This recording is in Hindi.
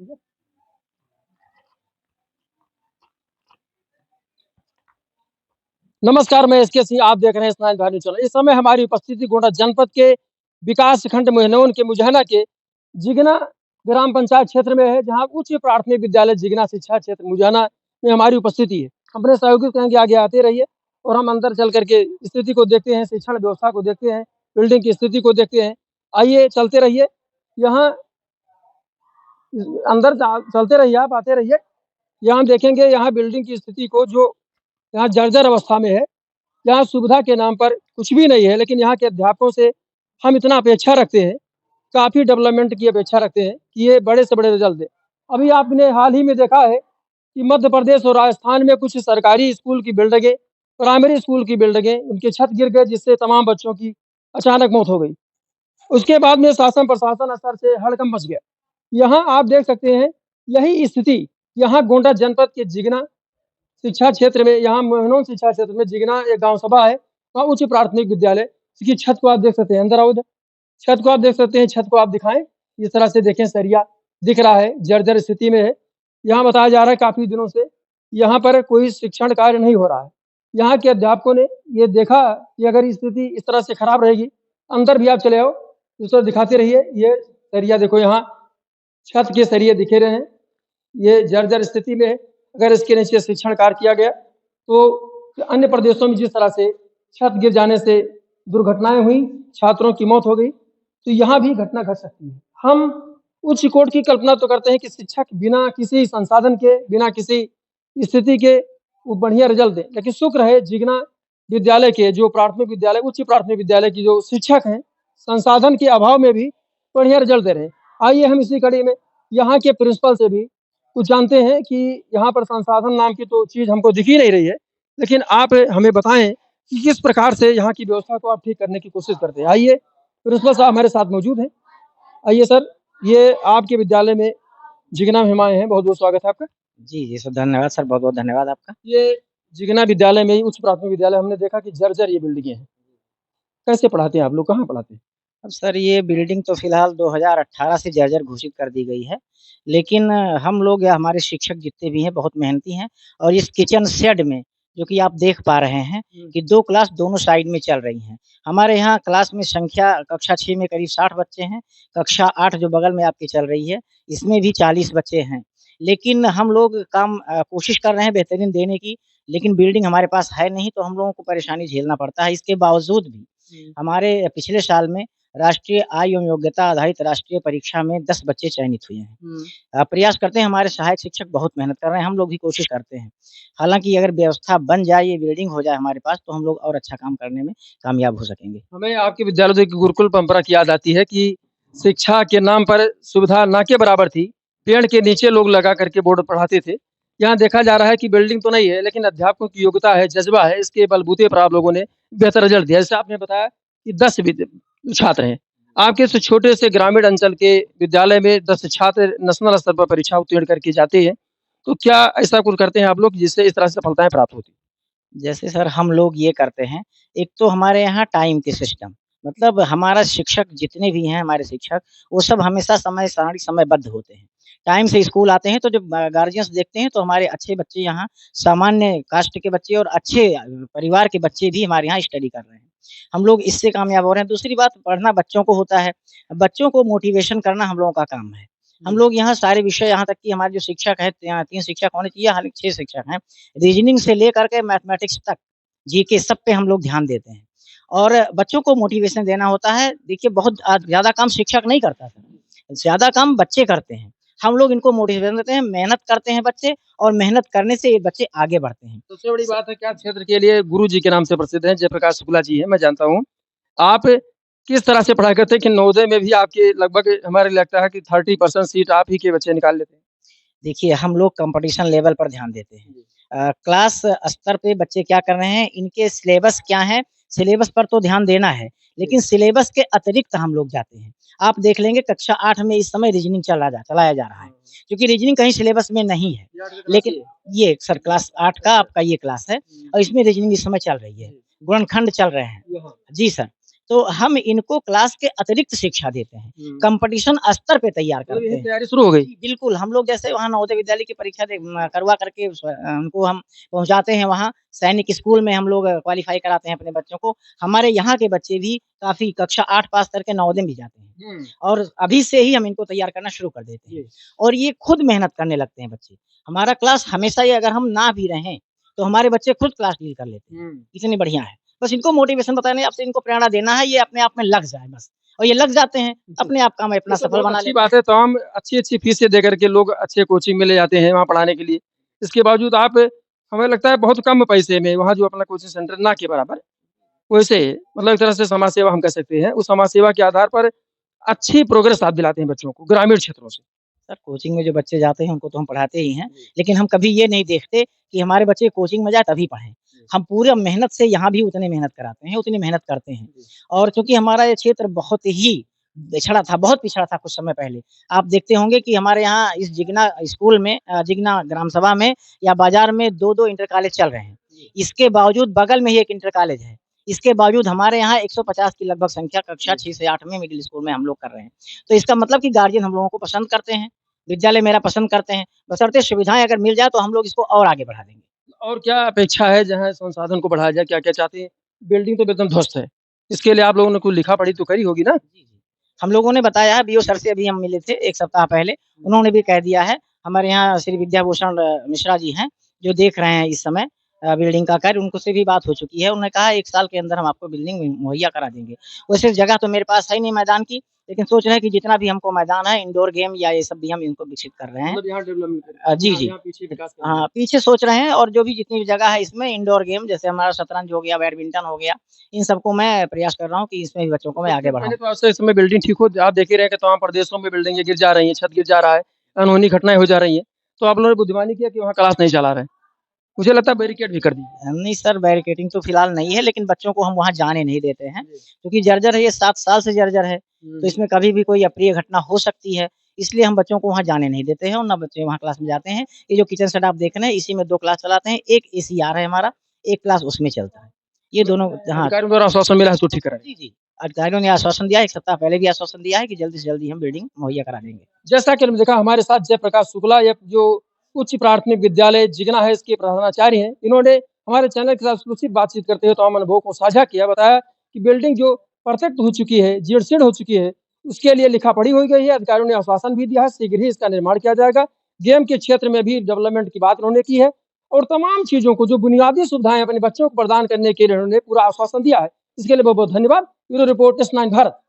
ठीक है। नमस्कार, मैं एसके सिंह, आप देख रहे हैं स्माइल भारत न्यूज़ चैनल। इस समय हमारी उपस्थिति गोंडा जनपद के विकास खंड मोहनौन के मुजहना के जिगना ग्राम पंचायत क्षेत्र में है, जहां उच्च प्राथमिक विद्यालय जिगना शिक्षा क्षेत्र मुजहना में हमारी उपस्थिति है। अपने सहयोगी के कहेंगे आगे आते रहिए और हम अंदर चल करके स्थिति को देखते हैं, शिक्षण व्यवस्था को देखते हैं, बिल्डिंग की स्थिति को देखते हैं। आइए चलते रहिए, यहाँ अंदर चलते रहिए, आप आते रहिए। यहाँ देखेंगे, यहाँ बिल्डिंग की स्थिति को, जो यहाँ जर्जर अवस्था में है। यहाँ सुविधा के नाम पर कुछ भी नहीं है, लेकिन यहाँ के अध्यापकों से हम इतना अपेक्षा रखते हैं, काफ़ी डेवलपमेंट की अपेक्षा रखते हैं कि ये बड़े से बड़े रिजल्ट दें। अभी आपने हाल ही में देखा है कि मध्य प्रदेश और राजस्थान में कुछ सरकारी स्कूल की बिल्डिंगें, प्राइमरी स्कूल की बिल्डिंगें, उनके छत गिर गए, जिससे तमाम बच्चों की अचानक मौत हो गई। उसके बाद में शासन प्रशासन स्तर से हड़कंप मच गया। यहाँ आप देख सकते हैं, यही स्थिति यहाँ गोंडा जनपद के जिगना शिक्षा क्षेत्र में, यहाँ मोहनौन शिक्षा क्षेत्र में जिगना एक गांव सभा है, वहाँ उच्च प्राथमिक विद्यालय, इसकी छत को आप देख सकते हैं। अंदर आओ, छत को आप देख सकते हैं, छत को आप दिखाएं, इस तरह से देखें, सरिया दिख रहा है, जर्जर स्थिति में है। यहाँ बताया जा रहा है काफी दिनों से यहाँ पर कोई शिक्षण कार्य नहीं हो रहा है। यहाँ के अध्यापकों ने ये देखा कि अगर स्थिति इस तरह से खराब रहेगी, अंदर भी आप चले आओ, इस तरह दिखाते रहिए। ये सरिया देखो, यहाँ छत के सरिये दिखे रहे हैं, ये जर्जर स्थिति में है। अगर इसके नीचे शिक्षण कार्य किया गया तो अन्य प्रदेशों में जिस तरह से छत गिर जाने से दुर्घटनाएं हुई, छात्रों की मौत हो गई, तो यहाँ भी घटना घट सकती है। हम उच्च कोर्ट की कल्पना तो करते हैं कि शिक्षक बिना किसी संसाधन के, बिना किसी स्थिति के वो बढ़िया रिजल्ट दें, लेकिन शुक्र है जिगना विद्यालय के जो प्राथमिक विद्यालय, उच्च प्राथमिक विद्यालय की जो शिक्षक हैं, संसाधन के अभाव में भी बढ़िया रिजल्ट दे रहे हैं। आइए हम इसी कड़ी में यहाँ के प्रिंसिपल से भी कुछ जानते हैं कि यहाँ पर संसाधन नाम की तो चीज़ हमको दिख ही नहीं रही है, लेकिन आप हमें बताएं कि किस प्रकार से यहाँ की व्यवस्था को आप ठीक करने की कोशिश करते हैं। आइए, प्रिंसिपल साहब हमारे साथ मौजूद हैं। आइए सर, ये आपके विद्यालय में जिगना में हम आए हैं, बहुत बहुत स्वागत है आपका। जी सर, धन्यवाद सर, बहुत बहुत धन्यवाद आपका। ये जिगना विद्यालय में, उच्च प्राथमिक विद्यालय, हमने देखा कि जर्जर ये बिल्डिंगें हैं। कैसे पढ़ाते हैं आप लोग, कहाँ पढ़ाते हैं? अब सर ये बिल्डिंग तो फिलहाल 2018 से जर्जर घोषित कर दी गई है, लेकिन हम लोग या हमारे शिक्षक जितने भी हैं बहुत मेहनती हैं। और इस किचन शेड में जो कि आप देख पा रहे हैं कि 2 क्लास दोनों साइड में चल रही हैं। हमारे यहाँ क्लास में संख्या कक्षा 6 में करीब 60 बच्चे हैं, कक्षा 8 जो बगल में आपकी चल रही है, इसमें भी 40 बच्चे हैं। लेकिन हम लोग कोशिश कर रहे हैं बेहतरीन देने की, लेकिन बिल्डिंग हमारे पास है नहीं, तो हम लोगों को परेशानी झेलना पड़ता है। इसके बावजूद भी हमारे पिछले साल में राष्ट्रीय आय एवं योग्यता आधारित राष्ट्रीय परीक्षा में 10 बच्चे चयनित हुए हैं। प्रयास करते हैं, हमारे सहायक शिक्षक बहुत मेहनत कर रहे हैं, हम लोग भी कोशिश करते हैं। हालाँकि अगर व्यवस्था बन जाए, ये बिल्डिंग हो जाए हमारे पास, तो हम लोग और अच्छा काम करने में कामयाब हो सकेंगे। हमें आपके विद्यालय की गुरुकुल परंपरा की याद आती है कि शिक्षा के नाम पर सुविधा ना के बराबर थी। पेड़ के नीचे लोग लगा करके बोर्ड पढ़ाते थे। यहाँ देखा जा रहा है कि बिल्डिंग तो नहीं है, लेकिन अध्यापकों की योग्यता है, जज्बा है, इसके बलबूते पर आप लोगों ने बेहतर रिजल्ट दिया। जैसे आपने बताया कि 10 छात्र हैं। आपके इस छोटे से ग्रामीण अंचल के विद्यालय में 10 छात्र नेशनल स्तर पर परीक्षा उत्तीर्ण करके जाते हैं। तो क्या ऐसा कुछ करते हैं आप लोग जिससे इस तरह से सफलताएँ प्राप्त होती हैं? जैसे सर हम लोग ये करते हैं, एक तो हमारे यहाँ टाइम के सिस्टम, मतलब हमारा शिक्षक जितने भी हैं हमारे शिक्षक, वो सब हमेशा समय सारणी समयबद्ध होते हैं। टाइम से स्कूल आते हैं, तो जब गार्जियंस देखते हैं तो हमारे अच्छे बच्चे यहाँ, सामान्य कास्ट के बच्चे और अच्छे परिवार के बच्चे भी हमारे यहाँ स्टडी कर रहे हैं। हम लोग इससे कामयाब हो रहे हैं। दूसरी बात, पढ़ना बच्चों को होता है, बच्चों को मोटिवेशन करना हम लोगों का काम है। हम लोग यहाँ सारे विषय, यहाँ तक कि हमारे जो शिक्षक हैं, 3 शिक्षक होने चाहिए, हालाँकि 6 शिक्षक हैं। रीजनिंग से लेकर के मैथमेटिक्स तक, जीके सब पे हम लोग ध्यान देते हैं और बच्चों को मोटिवेशन देना होता है। देखिए बहुत ज़्यादा काम शिक्षक नहीं करता सर, ज़्यादा काम बच्चे करते हैं। हम लोग इनको मोटिवेशन देते हैं, मेहनत करते हैं बच्चे, और मेहनत करने से ये बच्चे आगे बढ़ते हैं। सबसे बड़ी बात है, क्या क्षेत्र के लिए गुरु जी के नाम से प्रसिद्ध हैं, जयप्रकाश शुक्ला जी हैं, मैं जानता हूँ। आप किस तरह से पढ़ाई करते हैं कि नवोदय में भी आपके लगभग, हमारे लगता है कि 30% सीट आप ही के बच्चे निकाल लेते हैं? देखिए हम लोग कंपटीशन लेवल पर ध्यान देते हैं। क्लास स्तर पे बच्चे क्या कर रहे हैं, इनके सिलेबस क्या है, सिलेबस पर तो ध्यान देना है, लेकिन सिलेबस के अतिरिक्त हम लोग जाते हैं। आप देख लेंगे कक्षा 8 में इस समय रीजनिंग चलाया जा रहा है, क्योंकि रीजनिंग कहीं सिलेबस में नहीं है। लेकिन ये सर क्लास 8 का आपका ये क्लास है और इसमें रीजनिंग इस समय चल रही है, गुणनखंड चल रहे हैं। जी सर, तो हम इनको क्लास के अतिरिक्त शिक्षा देते हैं, कंपटीशन स्तर पे तैयार मतलब करते यही हैं। तैयारी शुरू हो गई। जी, बिल्कुल, हम लोग जैसे वहाँ नवोदय विद्यालय की परीक्षा करवा करके उनको हम पहुँचाते हैं वहाँ, सैनिक स्कूल में हम लोग क्वालीफाई कराते हैं अपने बच्चों को। हमारे यहाँ के बच्चे भी काफ़ी कक्षा 8 पास करके नवोदय में भी जाते हैं और अभी से ही हम इनको तैयार करना शुरू कर देते हैं जी। और ये खुद मेहनत करने लगते हैं बच्चे। हमारा क्लास हमेशा ही अगर हम ना भी रहें, तो हमारे बच्चे खुद क्लास डील कर लेते हैं, इतनी बढ़िया है। बस इनको मोटिवेशन बताना है, आपसे इनको प्रेरणा देना है, ये अपने आप में लग जाए बस और ये लग जाते हैं, अपने आप काम अपना ये तो सफल बहुत बना अच्छी लेते हैं। बात है, तमाम अच्छी-अच्छी फीसें दे कर के लोग अच्छे कोचिंग में ले जाते हैं वहाँ पढ़ाने के लिए। इसके बावजूद आप हमें लगता है बहुत कम पैसे में वहाँ जो अपना कोचिंग सेंटर ना के बराबर, वैसे मतलब एक तरह से समाज सेवा हम कह सकते हैं, उस समाज सेवा के आधार पर अच्छी प्रोग्रेस आप दिलाते हैं बच्चों को, ग्रामीण क्षेत्रों से। सर कोचिंग में जो बच्चे जाते हैं उनको तो हम पढ़ाते ही हैं, लेकिन हम कभी ये नहीं देखते कि हमारे बच्चे कोचिंग में जाए तभी पढ़ें। हम पूरा मेहनत से यहाँ भी उतनी मेहनत कराते हैं, उतनी मेहनत करते हैं और चूँकि हमारा ये क्षेत्र बहुत ही पिछड़ा था, बहुत पिछड़ा था कुछ समय पहले। आप देखते होंगे कि हमारे यहाँ इस जिगना स्कूल में जिगना ग्राम सभा में या बाज़ार में 2-2 इंटर कॉलेज चल रहे हैं। इसके बावजूद बगल में ही एक इंटर कॉलेज है। इसके बावजूद हमारे यहाँ 150 की लगभग संख्या कक्षा 6 से 8 में मिडिल स्कूल में हम लोग कर रहे हैं। तो इसका मतलब कि गार्जियन हम लोगों को पसंद करते हैं, विद्यालय मेरा पसंद करते हैं, बशर्ते सुविधाएँ अगर मिल जाए तो हम लोग इसको और आगे बढ़ा देंगे। और क्या अपेक्षा है जहाँ संसाधन को बढ़ाया जाए, क्या-क्या चाहते हैं? बिल्डिंग तो एकदम ध्वस्त है, इसके लिए आप लोगों ने कोई लिखा-पढ़ी तो करी होगी ना? जी, जी। हम लोगों ने बताया है बीओ सर से अभी हम मिले थे 1 सप्ताह पहले, उन्होंने भी कह दिया है। हमारे यहाँ श्री विद्याभूषण मिश्रा जी हैं, जो देख रहे हैं इस समय बिल्डिंग का कार्य, उनको से भी बात हो चुकी है। उन्होंने कहा 1 साल के अंदर हम आपको बिल्डिंग मुहैया करा देंगे। वैसे जगह तो मेरे पास है नहीं मैदान की, लेकिन सोच रहे हैं कि जितना भी हमको मैदान है इंडोर गेम या ये सब भी हम इनको विकसित कर रहे हैं। मतलब यहाँ डेवलपमेंट करें, जी, यहाँ जी। यहाँ पीछे विकास करेंगे। हाँ, पीछे सोच रहे हैं और जो भी जितनी भी जगह है इसमें इंडोर गेम जैसे हमारा शतरंज हो गया, बैडमिंटन हो गया, इन सबको मैं प्रयास कर रहा हूँ कि इसमें भी बच्चों को मैं सबसे आगे पहले बढ़ाऊँ। तो आज से इस समय बिल्डिंग ठीक हो, आप देख ही रहे हैं कि तमाम प्रदेशों में बिल्डिंगें गिर जा रही हैं, छत गिर जा रहा है, अनहोनी घटनाएँ हो जा रही हैं। तो आप लोगों ने बुद्धिमानी किया कि वहाँ क्लास नहीं चला रहे हैं। मुझे लगता है बैरिकेड भी कर दीजिए। नहीं सर, बैरिकेडिंग तो फिलहाल नहीं है, लेकिन बच्चों को हम वहाँ जाने नहीं देते हैं, क्योंकि जर्जर है ये 7 साल से जर्जर है, तो इसमें कभी भी कोई अप्रिय घटना हो सकती है, इसलिए हम बच्चों को वहाँ जाने नहीं देते हैं और ना बच्चे वहाँ क्लास में जाते हैं। ये जो किचन सेट आप देख रहे हैं, इसी में 2 क्लास चलाते हैं, एक एसीआर है हमारा, एक क्लास उसमें चलता है। ये दोनों हाँ, अधिकारियों द्वारा आश्वासन मिला है इसको ठीक करा जी, जी। अधिकारियों ने आश्वासन दिया है, 1 सप्ताह पहले भी आश्वासन दिया है कि जल्दी से जल्दी हम बिल्डिंग मुहैया करा देंगे। जैसा कि हमने देखा हमारे साथ जयप्रकाश शुक्ला ये जो उच्च प्राथमिक विद्यालय जिगना है इसके प्रधानाचार्य हैं। इन्होंने हमारे चैनल के साथ exclusive बातचीत करते हुए तमाम अनुभवों को साझा किया, बताया कि बिल्डिंग जो परफेक्ट हो चुकी है, जीर्ण-शीर्ण हो चुकी है, उसके लिए लिखा-पढ़ी हो गई है। अधिकारियों ने आश्वासन भी दिया है, शीघ्र ही इसका निर्माण किया जाएगा। गेम के क्षेत्र में भी डेवलपमेंट की बात उन्होंने की है और तमाम चीज़ों को जो बुनियादी सुविधाएँ अपने बच्चों को प्रदान करने के लिए उन्होंने पूरा आश्वासन दिया है। इसके लिए बहुत-बहुत धन्यवाद। Bureau report S9 Bharat.